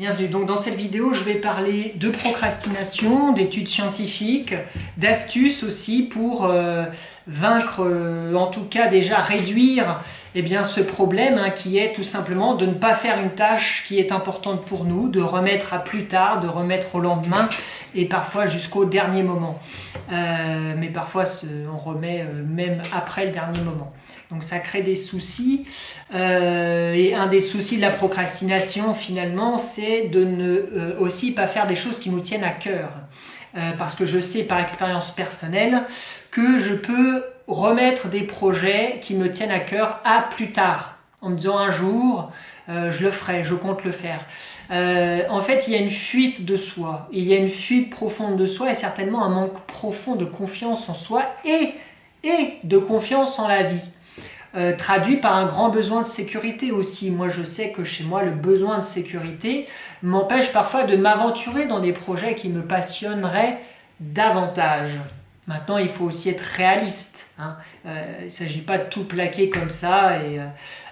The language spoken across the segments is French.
Bienvenue, donc dans cette vidéo je vais parler de procrastination, d'études scientifiques, d'astuces aussi pour vaincre, en tout cas déjà réduire ce problème qui est tout simplement de ne pas faire une tâche qui est importante pour nous, de remettre à plus tard, de remettre au lendemain et parfois jusqu'au dernier moment. Mais parfois on remet même après le dernier moment. Donc ça crée des soucis et un des soucis de la procrastination finalement c'est de ne aussi pas faire des choses qui nous tiennent à cœur. Parce que je sais par expérience personnelle que je peux remettre des projets qui me tiennent à cœur à plus tard. En me disant un jour je le ferai, je compte le faire. En fait il y a une fuite de soi, il y a une fuite profonde de soi et certainement un manque profond de confiance en soi et de confiance en la vie. Traduit par un grand besoin de sécurité aussi. Moi je sais que chez moi le besoin de sécurité m'empêche parfois de m'aventurer dans des projets qui me passionneraient davantage. Maintenant il faut aussi être réaliste. Il ne s'agit pas de tout plaquer comme ça et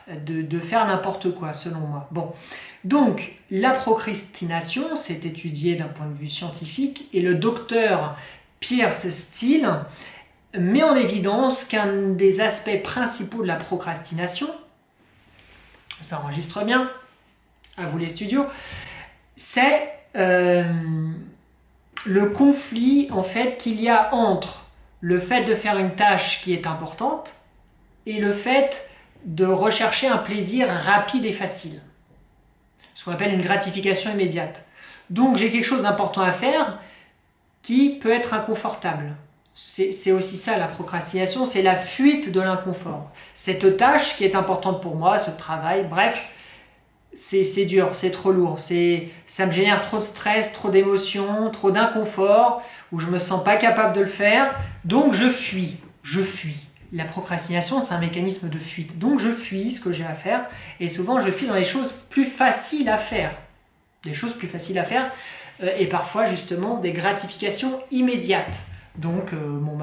de faire n'importe quoi selon moi. Bon. Donc la procrastination, c'est étudié d'un point de vue scientifique et le docteur Piers Steel met en évidence qu'un des aspects principaux de la procrastination, ça enregistre bien, à vous les studios, c'est le conflit en fait qu'il y a entre le fait de faire une tâche qui est importante et le fait de rechercher un plaisir rapide et facile, ce qu'on appelle une gratification immédiate. Donc j'ai quelque chose d'important à faire qui peut être inconfortable. C'est aussi ça la procrastination, c'est la fuite de l'inconfort. Cette tâche qui est importante pour moi, ce travail, bref, c'est dur, c'est trop lourd, ça me génère trop de stress, trop d'émotions, trop d'inconfort, où je ne me sens pas capable de le faire, donc je fuis. La procrastination, c'est un mécanisme de fuite, donc je fuis ce que j'ai à faire, et souvent je fuis dans les choses plus faciles à faire. Des choses plus faciles à faire, et parfois justement des gratifications immédiates. Donc,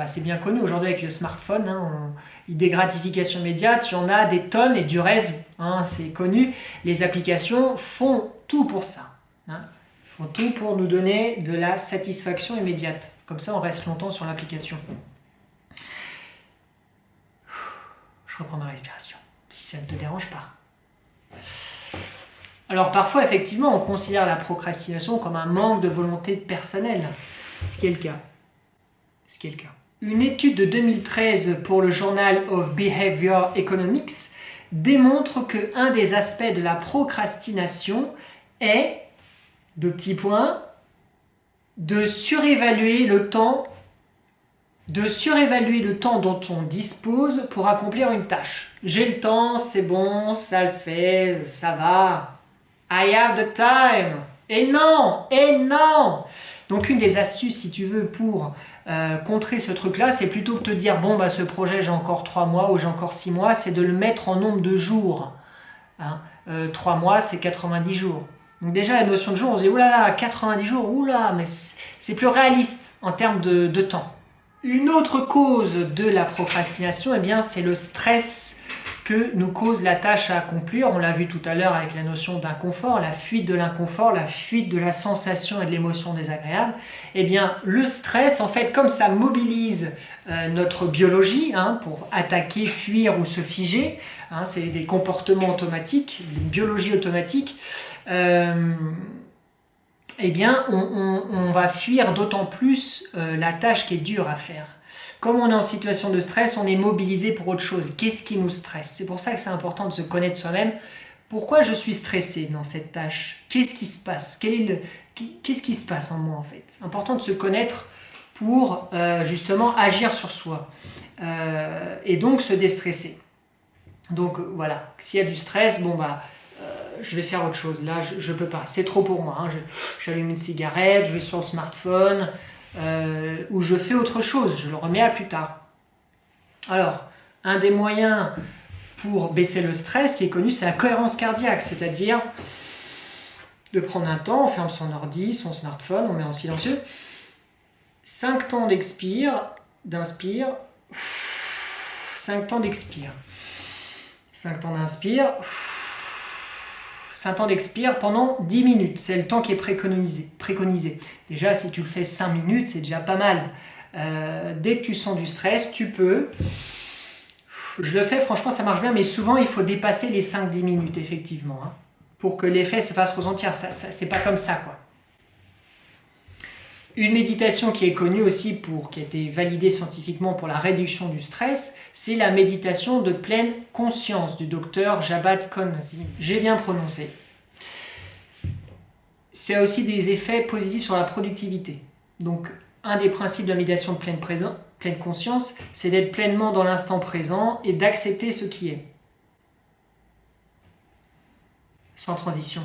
c'est bien connu aujourd'hui avec le smartphone, des gratifications immédiates, il y en a des tonnes et du reste, c'est connu. Les applications font tout pour ça. Font tout pour nous donner de la satisfaction immédiate. Comme ça, on reste longtemps sur l'application. Je reprends ma respiration, si ça ne te dérange pas. Alors parfois, effectivement, on considère la procrastination comme un manque de volonté personnelle, ce qui est le cas. Une étude de 2013 pour le Journal of Behavior Economics démontre qu'un des aspects de la procrastination est, de surévaluer le temps dont on dispose pour accomplir une tâche. J'ai le temps, c'est bon, ça le fait, ça va. I have the time. Et non. Donc une des astuces, si tu veux, pour contrer ce truc-là, c'est plutôt que de te dire ce projet j'ai encore 3 mois ou j'ai encore 6 mois, c'est de le mettre en nombre de jours. 3 mois, c'est 90 jours. Donc déjà la notion de jour, on se dit oulala, 90 jours, mais c'est plus réaliste en termes de temps. Une autre cause de la procrastination, c'est le stress que nous cause la tâche à accomplir. On l'a vu tout à l'heure avec la notion d'inconfort, la fuite de l'inconfort, la fuite de la sensation et de l'émotion désagréable. Le stress, en fait, comme ça mobilise notre biologie pour attaquer, fuir ou se figer, c'est des comportements automatiques, une biologie automatique, on va fuir d'autant plus la tâche qui est dure à faire. Comme on est en situation de stress, on est mobilisé pour autre chose. Qu'est-ce qui nous stresse? C'est pour ça que c'est important de se connaître soi-même. Pourquoi je suis stressé dans cette tâche? Qu'est-ce qui se passe? Qu'est-ce qui se passe en moi en fait? C'est important de se connaître pour justement agir sur soi et donc se déstresser. Donc voilà, s'il y a du stress, je vais faire autre chose. Là, je peux pas. C'est trop pour moi. J'allume une cigarette, je vais sur le smartphone. Ou je fais autre chose, je le remets à plus tard. Alors, un des moyens pour baisser le stress qui est connu, c'est la cohérence cardiaque, c'est-à-dire de prendre un temps, on ferme son ordi, son smartphone, on met en silencieux, 5 temps d'inspire, 5 temps d'expire. 5 temps d'inspire, temps d'expire pendant 10 minutes. C'est le temps qui est préconisé. Déjà, si tu le fais 5 minutes, c'est déjà pas mal. Dès que tu sens du stress, tu peux. Je le fais, franchement, ça marche bien, mais souvent, il faut dépasser les 5-10 minutes, effectivement, hein, pour que l'effet se fasse ressentir. C'est pas comme ça, quoi. Une méditation qui est connue aussi, qui a été validée scientifiquement pour la réduction du stress, c'est la méditation de pleine conscience du docteur Jabhat Konzi. J'ai bien prononcé. Ça a aussi des effets positifs sur la productivité. Donc, un des principes de la méditation de pleine conscience, c'est d'être pleinement dans l'instant présent et d'accepter ce qui est. Sans transition.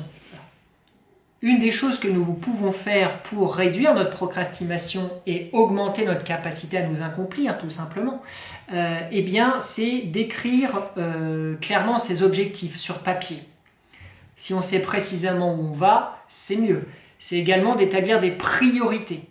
Une des choses que nous pouvons faire pour réduire notre procrastination et augmenter notre capacité à nous accomplir, tout simplement, eh bien, c'est d'écrire clairement ses objectifs sur papier. Si on sait précisément où on va, c'est mieux. C'est également d'établir des priorités.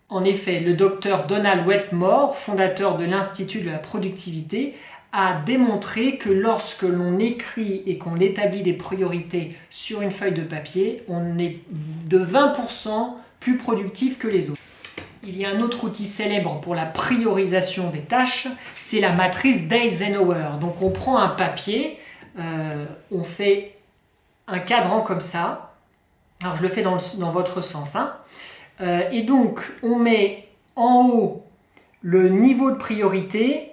En effet, le docteur Donald Wetmore, fondateur de l'Institut de la productivité, a démontré que lorsque l'on écrit et qu'on établit des priorités sur une feuille de papier, on est de 20% plus productif que les autres. Il y a un autre outil célèbre pour la priorisation des tâches, c'est la matrice d'Eisenhower. Donc on prend un papier, on fait un cadran comme ça. Alors je le fais dans votre sens, hein. Et donc on met en haut le niveau de priorité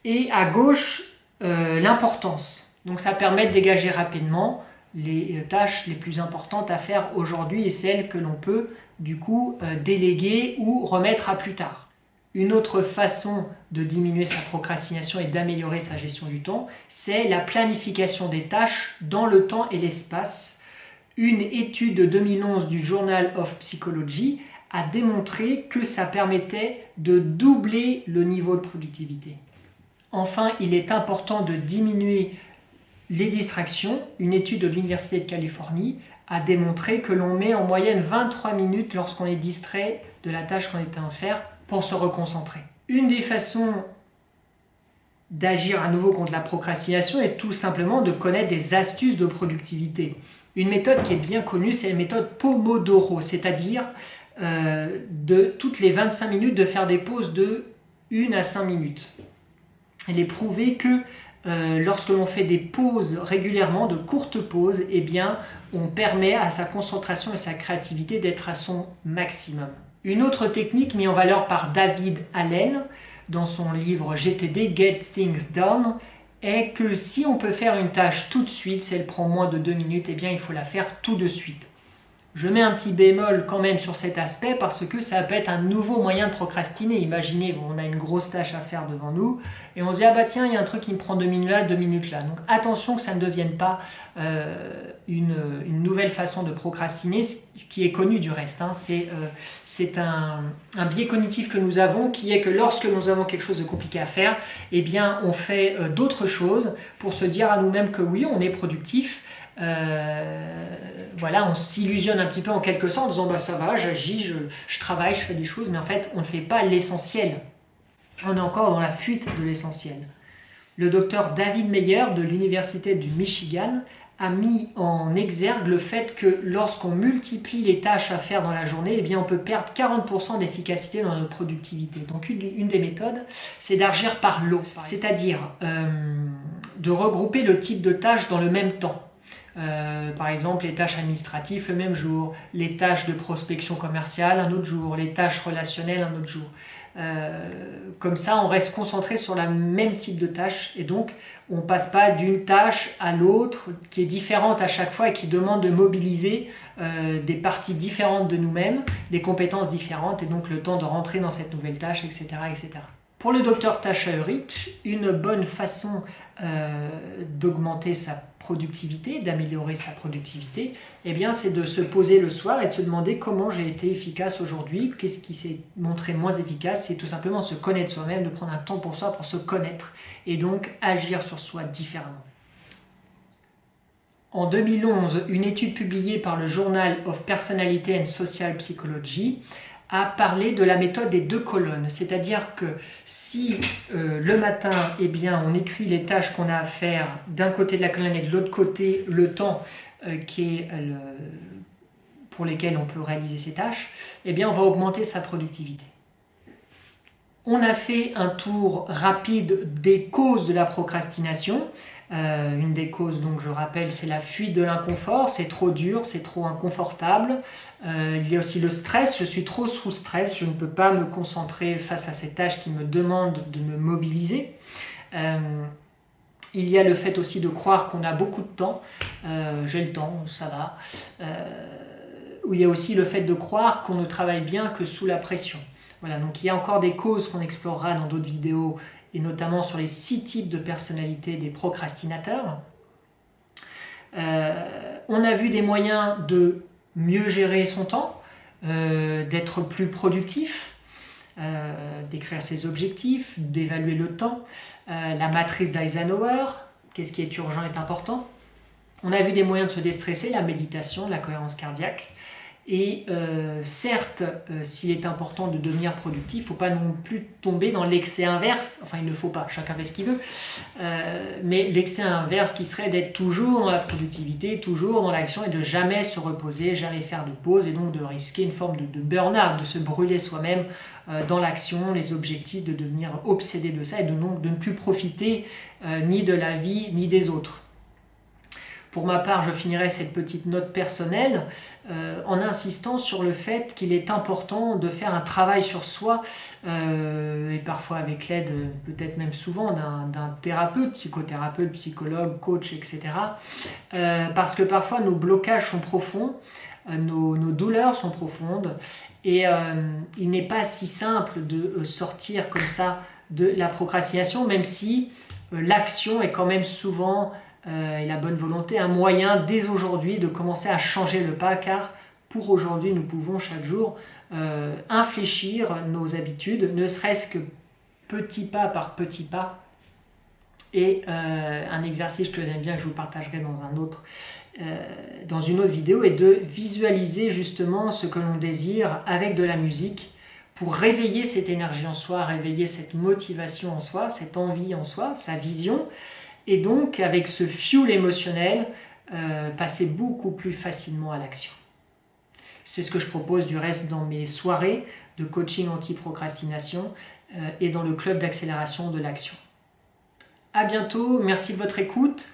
et à gauche l'importance. Donc ça permet de dégager rapidement les tâches les plus importantes à faire aujourd'hui et celles que l'on peut du coup déléguer ou remettre à plus tard. Une autre façon de diminuer sa procrastination et d'améliorer sa gestion du temps, c'est la planification des tâches dans le temps et l'espace. Une étude de 2011 du Journal of Psychology a démontré que ça permettait de doubler le niveau de productivité. Enfin, il est important de diminuer les distractions. Une étude de l'Université de Californie a démontré que l'on met en moyenne 23 minutes lorsqu'on est distrait de la tâche qu'on est en train de faire pour se reconcentrer. Une des façons d'agir à nouveau contre la procrastination est tout simplement de connaître des astuces de productivité. Une méthode qui est bien connue, c'est la méthode Pomodoro, c'est-à-dire de toutes les 25 minutes de faire des pauses de 1 à 5 minutes. Il est prouvé que lorsque l'on fait des pauses régulièrement, de courtes pauses, eh bien, on permet à sa concentration et sa créativité d'être à son maximum. Une autre technique mise en valeur par David Allen dans son livre GTD, Get Things Done, est que si on peut faire une tâche tout de suite, si elle prend moins de 2 minutes, eh bien, il faut la faire tout de suite. Je mets un petit bémol quand même sur cet aspect parce que ça peut être un nouveau moyen de procrastiner. Imaginez, on a une grosse tâche à faire devant nous et on se dit « Ah bah tiens, il y a un truc qui me prend 2 minutes là, 2 minutes là ». Donc attention que ça ne devienne pas une nouvelle façon de procrastiner, ce qui est connu du reste. Hein. C'est un biais cognitif que nous avons qui est que lorsque nous avons quelque chose de compliqué à faire, eh bien on fait d'autres choses pour se dire à nous-mêmes que oui, on est productif. Voilà, on s'illusionne un petit peu en quelque sorte en disant bah ça va, j'agis, je travaille, je fais des choses, mais en fait on ne fait pas l'essentiel. On est encore dans la fuite de l'essentiel. Le docteur David Meyer de l'Université du Michigan a mis en exergue le fait que lorsqu'on multiplie les tâches à faire dans la journée, eh bien on peut perdre 40% d'efficacité dans notre productivité. Donc une des méthodes, c'est d'agir par lot, c'est-à-dire de regrouper le type de tâches dans le même temps. Par exemple les tâches administratives le même jour, les tâches de prospection commerciale un autre jour, les tâches relationnelles un autre jour. Comme ça on reste concentré sur le même type de tâche et donc on ne passe pas d'une tâche à l'autre qui est différente à chaque fois et qui demande de mobiliser des parties différentes de nous-mêmes, des compétences différentes et donc le temps de rentrer dans cette nouvelle tâche, etc. etc. Pour le docteur Tasha Eurich, une bonne façon d'augmenter sa productivité, d'améliorer sa productivité, eh bien, c'est de se poser le soir et de se demander comment j'ai été efficace aujourd'hui, qu'est-ce qui s'est montré moins efficace, c'est tout simplement se connaître soi-même, de prendre un temps pour soi, pour se connaître et donc agir sur soi différemment. En 2011, une étude publiée par le Journal of Personality and Social Psychology a parlé de la méthode des 2 colonnes, c'est-à-dire que si le matin, eh bien, on écrit les tâches qu'on a à faire d'un côté de la colonne et de l'autre côté le temps pour lesquels on peut réaliser ces tâches, eh bien on va augmenter sa productivité. On a fait un tour rapide des causes de la procrastination. Une des causes, donc je rappelle, c'est la fuite de l'inconfort, c'est trop dur, c'est trop inconfortable. Il y a aussi le stress, je suis trop sous stress, je ne peux pas me concentrer face à ces tâches qui me demandent de me mobiliser. Il y a le fait aussi de croire qu'on a beaucoup de temps, j'ai le temps, ça va. Ou il y a aussi le fait de croire qu'on ne travaille bien que sous la pression. Voilà, donc il y a encore des causes qu'on explorera dans d'autres vidéos, et notamment sur les 6 types de personnalités des procrastinateurs. On a vu des moyens de mieux gérer son temps, d'être plus productif, d'écrire ses objectifs, d'évaluer le temps, la matrice d'Eisenhower, qu'est-ce qui est urgent est important. On a vu des moyens de se déstresser, la méditation, la cohérence cardiaque. Et certes, s'il est important de devenir productif, il ne faut pas non plus tomber dans l'excès inverse, enfin il ne faut pas, chacun fait ce qu'il veut, mais l'excès inverse qui serait d'être toujours dans la productivité, toujours dans l'action et de jamais se reposer, jamais faire de pause et donc de risquer une forme de burn-out, de se brûler soi-même dans l'action, les objectifs, de devenir obsédé de ça et de ne plus profiter ni de la vie ni des autres. Pour ma part, je finirai cette petite note personnelle en insistant sur le fait qu'il est important de faire un travail sur soi, et parfois avec l'aide, peut-être même souvent, d'un thérapeute, psychothérapeute, psychologue, coach, etc. Parce que parfois nos blocages sont profonds, nos douleurs sont profondes, et il n'est pas si simple de sortir comme ça de la procrastination, même si l'action est quand même souvent... et la bonne volonté, un moyen dès aujourd'hui de commencer à changer le pas, car pour aujourd'hui nous pouvons chaque jour infléchir nos habitudes, ne serait-ce que petit pas par petit pas. Et un exercice que j'aime bien, que je vous partagerai dans une autre vidéo, est de visualiser justement ce que l'on désire avec de la musique pour réveiller cette énergie en soi, réveiller cette motivation en soi, cette envie en soi, sa vision. Et donc, avec ce fuel émotionnel, passer beaucoup plus facilement à l'action. C'est ce que je propose du reste dans mes soirées de coaching anti-procrastination et dans le club d'accélération de l'action. À bientôt, merci de votre écoute.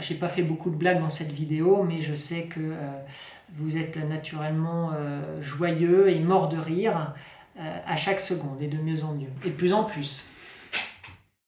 J'ai pas fait beaucoup de blagues dans cette vidéo, mais je sais que vous êtes naturellement joyeux et mort de rire à chaque seconde, et de mieux en mieux, et de plus en plus.